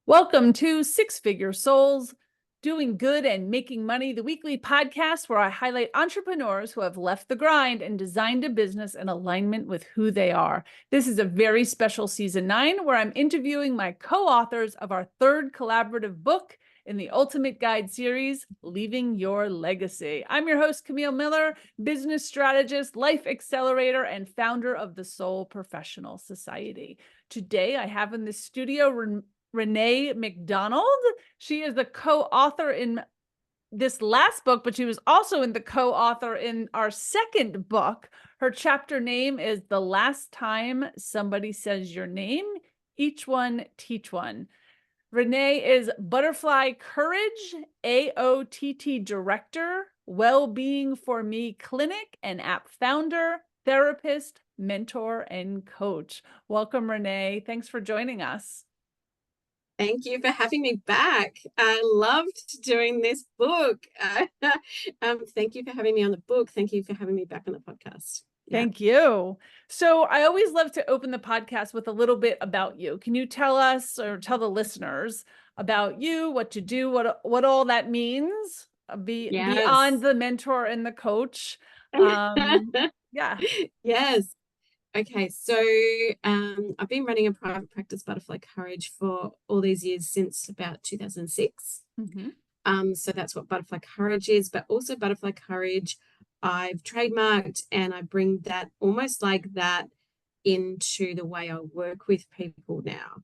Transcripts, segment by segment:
Welcome to Six Figure Souls, Doing Good and Making Money, the weekly podcast where I highlight entrepreneurs who have left the grind and designed a business in alignment with who they are. This is a very special season 9 where I'm interviewing my co-authors of our third collaborative book in the Ultimate Guide series, Leaving Your Legacy. I'm your host, Camille Miller, business strategist, life accelerator, and founder of the Soul Professional Society. Today, I have in the studio Renée McDonald. She is the co-author in this last book, but she was also in the co-author in our second book. Her chapter name is The Last Time Somebody Says Your Name, Each One Teach One. Renée is Butterfly Courage, AOTT Director, Wellbeing4me Clinic and App Founder, therapist, mentor, and coach. Welcome, Renée. Thanks for joining us. Thank you for having me back. I loved doing this book. Thank you for having me on the book. Thank you for having me back on the podcast. Yeah. Thank you. So I always love to open the podcast with a little bit about you. Can you tell us or tell the listeners about you, what you do, what all that means beyond the mentor and the coach? Yeah. Yes. Okay, so I've been running a private practice, Butterfly Courage, for all these years since about 2006. So that's what Butterfly Courage is, but also Butterfly Courage, I've trademarked, and I bring that almost like that into the way I work with people now.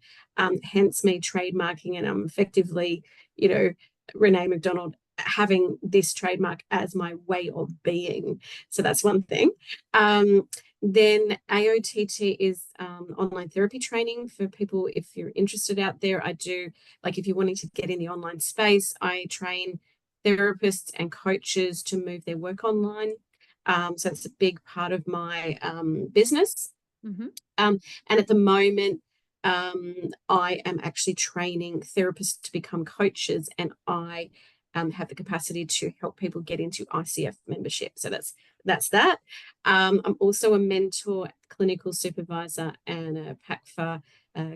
Hence me trademarking, and I'm effectively, Renée McDonald, having this trademark as my way of being. So that's one thing. Then AOTT is online therapy training for people. If you're interested out there, I do, like if you're wanting to get in the online space, I train therapists and coaches to move their work online. So it's a big part of my business. And at the moment, I am actually training therapists to become coaches, and I have the capacity to help people get into ICF membership. So that's that. I'm also a mentor, clinical supervisor, and a PACFA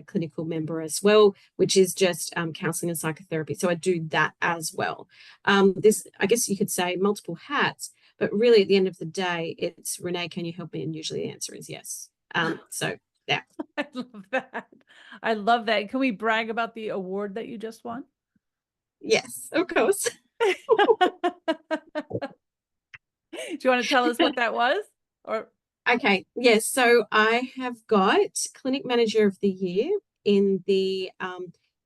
clinical member as well, which is just counselling and psychotherapy. So I do that as well. This, I guess you could say, multiple hats, but really at the end of the day, it's Renée, can you help me? And usually the answer is yes. So yeah. I love that. I love that. Can we brag about the award that you just won? Yes, of course. Do you want to tell us what that was? Or okay, yes. So I have got Clinic Manager of the Year in the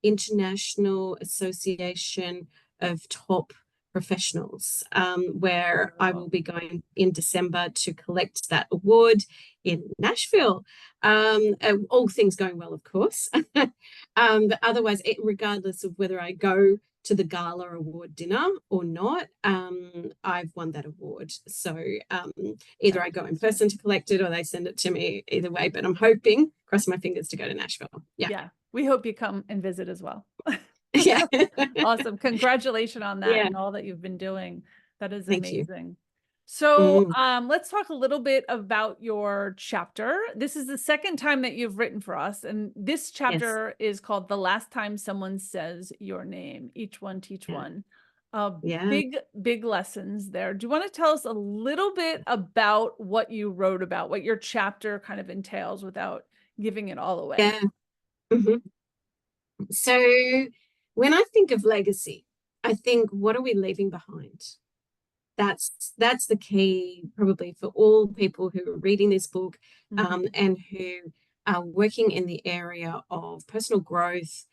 International Association of Top Professionals, where I will be going in December to collect that award in Nashville. All things going well, of course. But otherwise, regardless of whether I go to the gala award dinner or not, I've won that award. So either I go in person to collect it or they send it to me, either way. But I'm hoping, cross my fingers, to go to Nashville. Yeah. We hope you come and visit as well. Yeah. Awesome. Congratulations on that and all that you've been doing. That is amazing. Thank you. So let's talk a little bit about your chapter. This is the second time that you've written for us. And this chapter is called The Last Time Someone Says Your Name, Each One Teach One. Big lessons there. Do you want to tell us a little bit about what you wrote about, what your chapter kind of entails without giving it all away? Yeah. So when I think of legacy, I think, what are we leaving behind? That's the key probably for all people who are reading this book and who are working in the area of personal growth,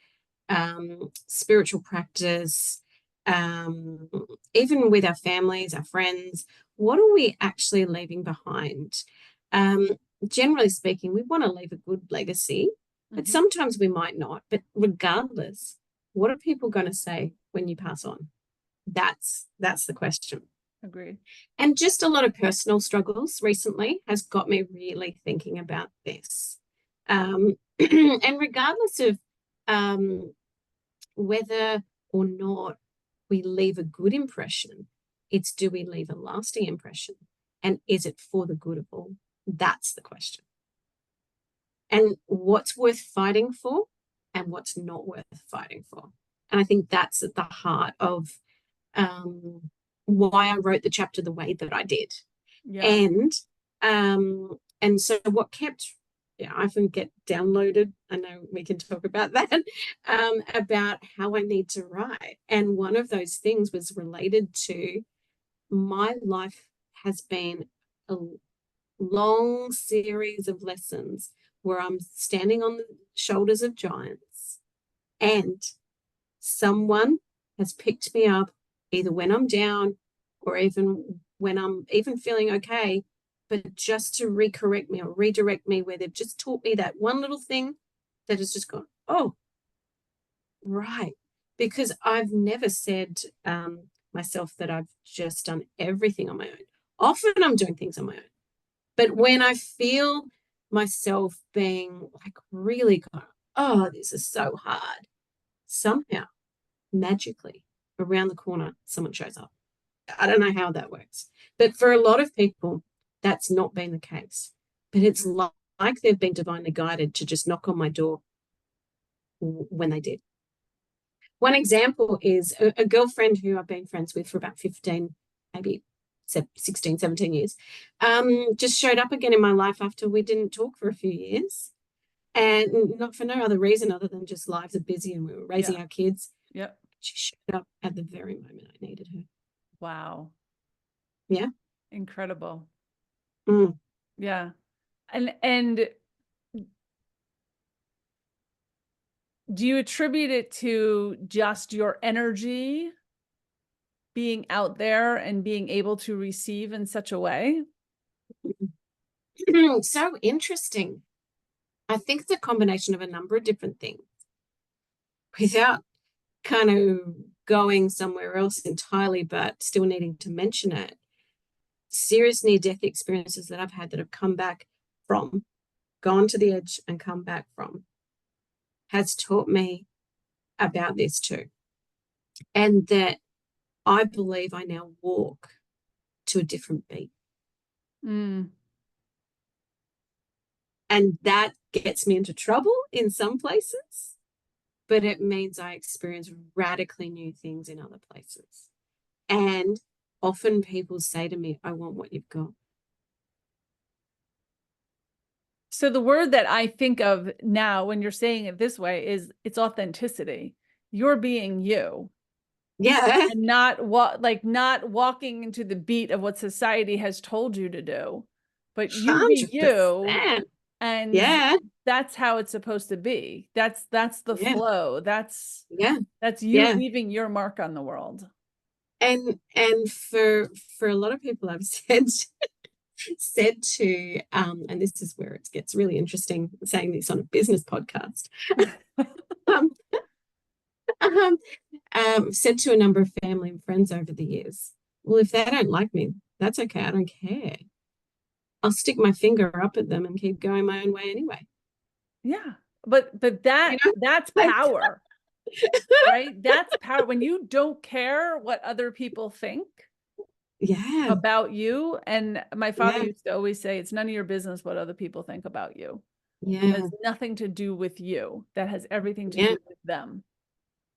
spiritual practice, even with our families, our friends. What are we actually leaving behind? Generally speaking, we want to leave a good legacy, but sometimes we might not. But regardless, what are people going to say when you pass on? That's the question. Agreed. And just a lot of personal struggles recently has got me really thinking about this. And regardless of whether or not we leave a good impression, it's, do we leave a lasting impression? And is it for the good of all? That's the question. And what's worth fighting for? and what's not worth fighting for. And I think that's at the heart of why I wrote the chapter the way that I did. Yeah. And so what kept, I often get downloaded, I know we can talk about that, about how I need to write. And one of those things was related to my life has been a long series of lessons where I'm standing on the shoulders of giants, and someone has picked me up either when I'm down or even when I'm even feeling okay, but just to recorrect me or redirect me, where they've just taught me that one little thing that has just gone, oh, right. Because I've never said myself that I've just done everything on my own. Often I'm doing things on my own. But when I feel myself being like really, oh, this is so hard, somehow, magically, around the corner, someone shows up. I don't know how that works. But for a lot of people, that's not been the case. But it's like they've been divinely guided to just knock on my door when they did. One example is a girlfriend who I've been friends with for about 15, maybe 16, 17 years, just showed up again in my life after we didn't talk for a few years. And not for no other reason other than just lives are busy and we were raising our kids. Yep. She showed up at the very moment I needed her. Wow. Yeah. Incredible. Mm. Yeah. And do you attribute it to just your energy being out there and being able to receive in such a way? So interesting. I think it's a combination of a number of different things. Without kind of going somewhere else entirely, but still needing to mention it, serious near-death experiences that I've had that have come back from, gone to the edge and come back from, has taught me about this too. And that I believe I now walk to a different beat. Mm. And that gets me into trouble in some places, but it means I experience radically new things in other places. And often people say to me, I want what you've got. So the word that I think of now when you're saying it this way is it's authenticity. You're being you. Yeah. And not not walking into the beat of what society has told you to do, but you be 100%. you. And yeah, that's how it's supposed to be. That's the flow. That's you leaving your mark on the world. And for a lot of people I've said to and this is where it gets really interesting saying this on a business podcast. Said to a number of family and friends over the years, well, if they don't like me, that's okay. I don't care. I'll stick my finger up at them and keep going my own way anyway. Yeah. But that's power. Right? That's power. When you don't care what other people think about you. And my father used to always say, it's none of your business what other people think about you. Yeah. It has nothing to do with you. That has everything to do with them.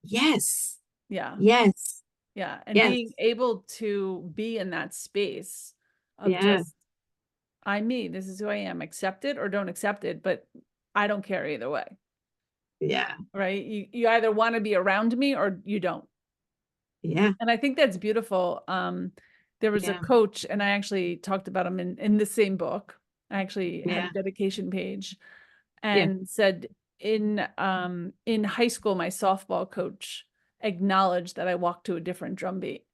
Yes. Yeah. Yes. Yeah. And being able to be in that space of just, I'm me, this is who I am, accept it or don't accept it, but I don't care either way. Yeah. Right. You either want to be around me or you don't. Yeah. And I think that's beautiful. There was a coach, and I actually talked about him in the same book. I actually had a dedication page and said in high school, my softball coach acknowledged that I walked to a different drum beat.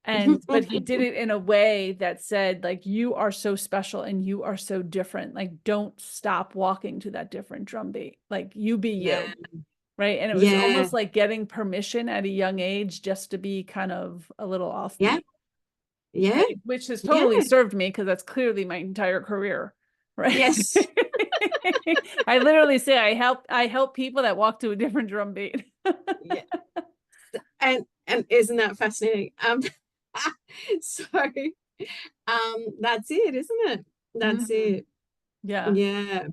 But he did it in a way that said, like, you are so special and you are so different. Like, don't stop walking to that different drum beat. Like, you be you. Right. And it was almost like getting permission at a young age just to be kind of a little offbeat. Yeah. Right? Which has totally served me because that's clearly my entire career. Right. Yes. I literally say I help people that walk to a different drum beat. Yeah. And isn't that fascinating? So that's it, isn't it? That's it. Yeah. Yeah.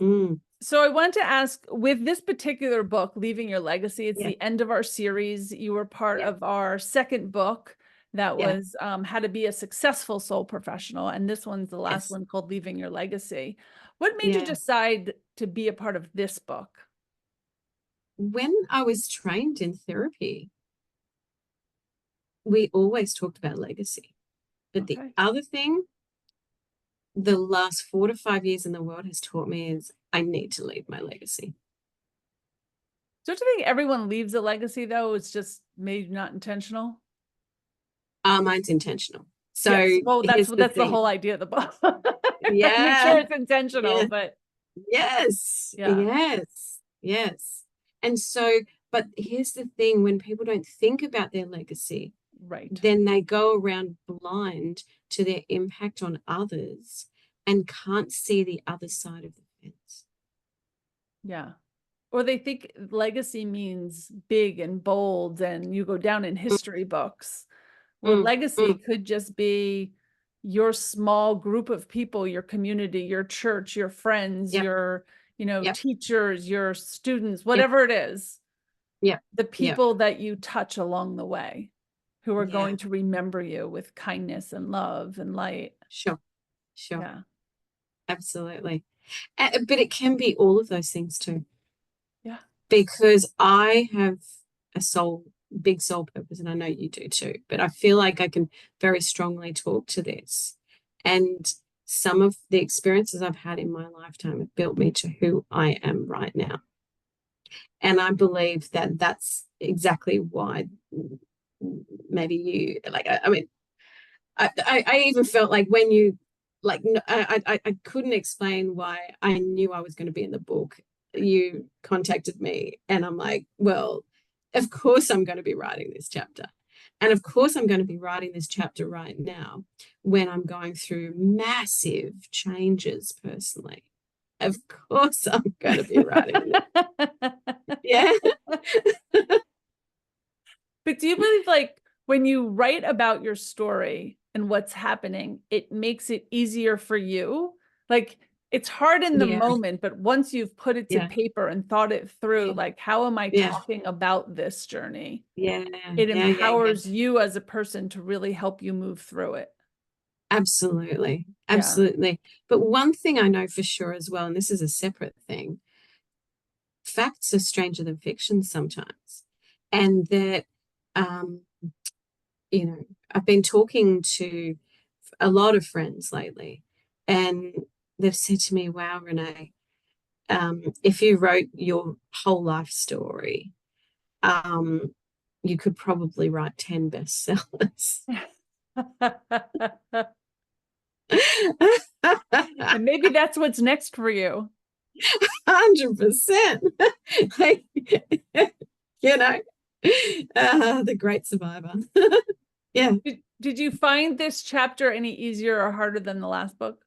Mm. So I want to ask, with this particular book, Leaving Your Legacy, it's Yeah. the end of our series. You were part Yeah. of our second book that Yeah. was How to Be a Successful Soul Professional. And this one's the last Yes. one, called Leaving Your Legacy. What made you Yeah. decide to be a part of this book? When I was trained in therapy, we always talked about legacy. But the Okay. other thing, the last 4 to 5 years in the world has taught me is I need to leave my legacy. Don't you think everyone leaves a legacy, though? It's just maybe not intentional. Mine's intentional. So Yes. Well, here's that's the thing. whole idea of the book. Make Yeah. sure it's intentional, Yeah. but Yes. yeah. Yes. Yes. And so, but here's the thing, when people don't think about their legacy, Right. then they go around blind to their impact on others and can't see the other side of the fence. Yeah. Or they think legacy means big and bold and you go down in history books. Where legacy could just be your small group of people, your community, your church, your friends, Yep. your, Yep. teachers, your students, Yep. whatever it is. Yep. The Yep. people that you touch along the way who are Yeah. going to remember you with kindness and love and light. Sure. Sure. Yeah. Absolutely. But it can be all of those things too. Yeah. Because I have a big soul purpose, and I know you do too, but I feel like I can very strongly talk to this. And some of the experiences I've had in my lifetime have built me to who I am right now. And I believe that that's exactly why maybe you, like, I mean, I even felt like when you, like, I couldn't explain why I knew I was going to be in the book. You contacted me and I'm like, well, of course I'm going to be writing this chapter. And of course I'm going to be writing this chapter right now when I'm going through massive changes personally. Of course I'm going to be writing it. Yeah. But do you believe, like, when you write about your story and what's happening, it makes it easier for you? Like, it's hard in the Yeah. moment, but once you've put it to Yeah. paper and thought it through, Yeah. like, how am I Yeah. talking about this journey? Yeah. It Yeah. empowers you as a person to really help you move through it. Absolutely. Yeah. Absolutely. But one thing I know for sure as well, and this is a separate thing, facts are stranger than fiction sometimes. And that, I've been talking to a lot of friends lately, and they've said to me, wow, Renee, if you wrote your whole life story, you could probably write 10 bestsellers. And maybe that's what's next for you. 100%. Like, the great survivor. Yeah. Did you find this chapter any easier or harder than the last book?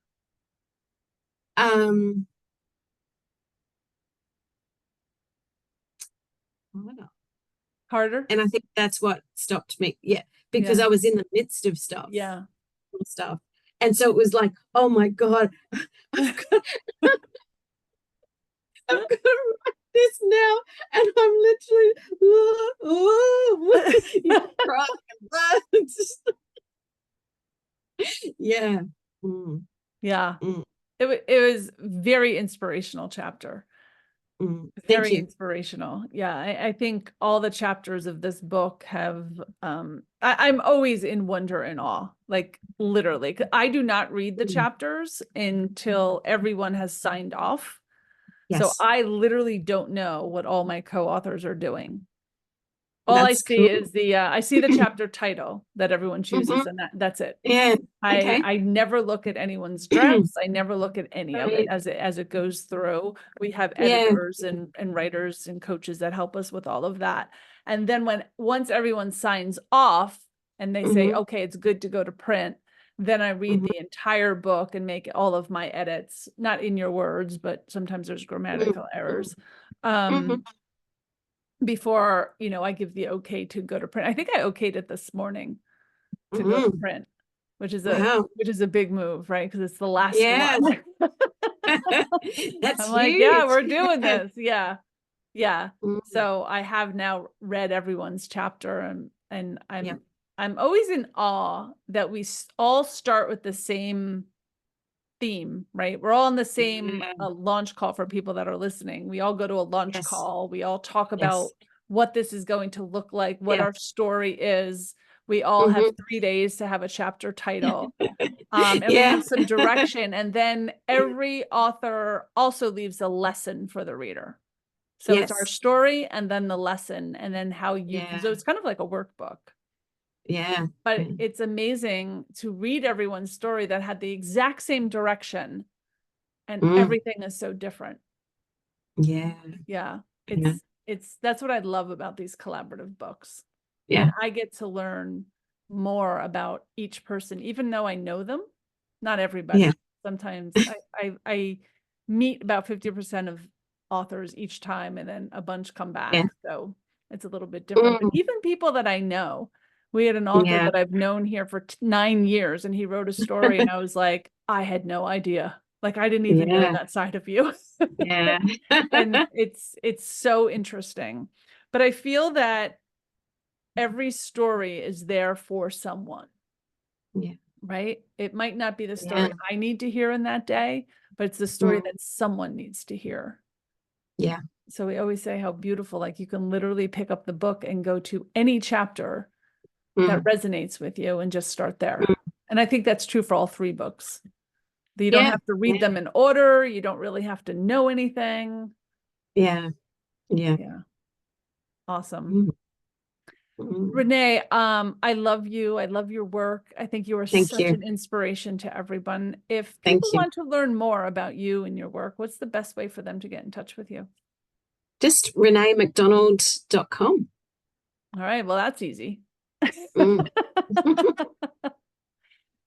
Harder? And I think that's what stopped me. Yeah. Because I was in the midst of stuff. Yeah. And so it was like, oh my God, I've got to write this now. And I'm literally crying. Yeah. Yeah. It was very inspirational chapter. Very inspirational. Yeah. I think all the chapters of this book have, I'm always in wonder and awe, like literally. I do not read the chapters until everyone has signed off. Yes. So I literally don't know what all my co-authors are doing. All I see cool. is I see the chapter title that everyone chooses, and that's it. Yeah. Okay. I never look at anyone's drafts. I never look at any of it as it goes through. We have editors and writers and coaches that help us with all of that. And then once everyone signs off and they say, okay, it's good to go to print, then I read the entire book and make all of my edits, not in your words, but sometimes there's grammatical errors. Before, I give the okay to go to print. I think I okayed it this morning to go to print, which is a big move, right? Because it's the last one. That's I'm like, yeah, huge. we're doing this. Yeah. Yeah. Mm, So I have now read everyone's chapter, and yeah. I'm always in awe that we all start with the same theme, right? We're all on the same Yeah. launch call for people that are listening. We all go to a launch Yes. call. We all talk about Yes. what this is going to look like, what Yeah. our story is. We all have 3 days to have a chapter title. And we Yeah. have some direction. And then every author also leaves a lesson for the reader. So it's our Yes. story and then the lesson, and then how you, Yeah. so it's kind of like a workbook. Yeah. But it's amazing to read everyone's story that had the exact same direction, and everything is so different. Yeah. Yeah. Yeah. That's what I love about these collaborative books. Yeah. And I get to learn more about each person, even though I know them. Not everybody. Yeah. Sometimes I meet about 50% of authors each time, and then a bunch come back. Yeah. So it's a little bit different. But even people that I know, we had an author Yeah. that I've known here for 9 years, and he wrote a story, and I was like, I had no idea. Like, I didn't even know Yeah. that side of you. Yeah. And it's so interesting. But I feel that every story is there for someone. Yeah. Right? It might not be the story Yeah. I need to hear in that day, but it's the story that someone needs to hear. Yeah. So we always say how beautiful, like you can literally pick up the book and go to any chapter that resonates with you and just start there. And I think that's true for all 3 books. You don't have to read them in order. You don't really have to know anything. Yeah. Yeah. Yeah. Awesome. Renée, I love you. I love your work. I think you are Thank such you. an inspiration to everyone. If Thank people you. want to learn more about you and your work, what's the best way for them to get in touch with you? Just reneemcdonald.com. All right. Well, that's easy. Mm.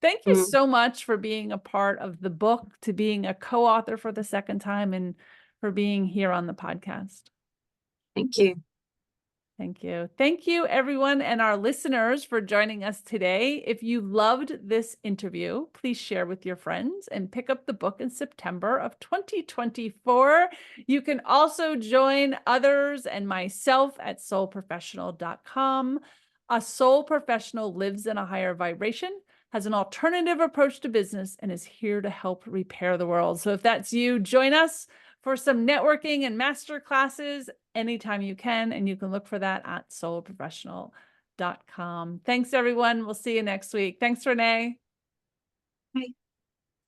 Thank you so much for being a part of the book, to being a co-author for the second time, and for being here on the podcast. Thank you. Thank you. Thank you, everyone, and our listeners for joining us today. If you loved this interview, please share with your friends and pick up the book in September of 2024. You can also join others and myself at soulprofessional.com. A soul professional lives in a higher vibration, has an alternative approach to business, and is here to help repair the world. So if that's you, join us for some networking and master classes anytime you can, and you can look for that at soulprofessional.com. Thanks, everyone. We'll see you next week. Thanks, Renée. Bye.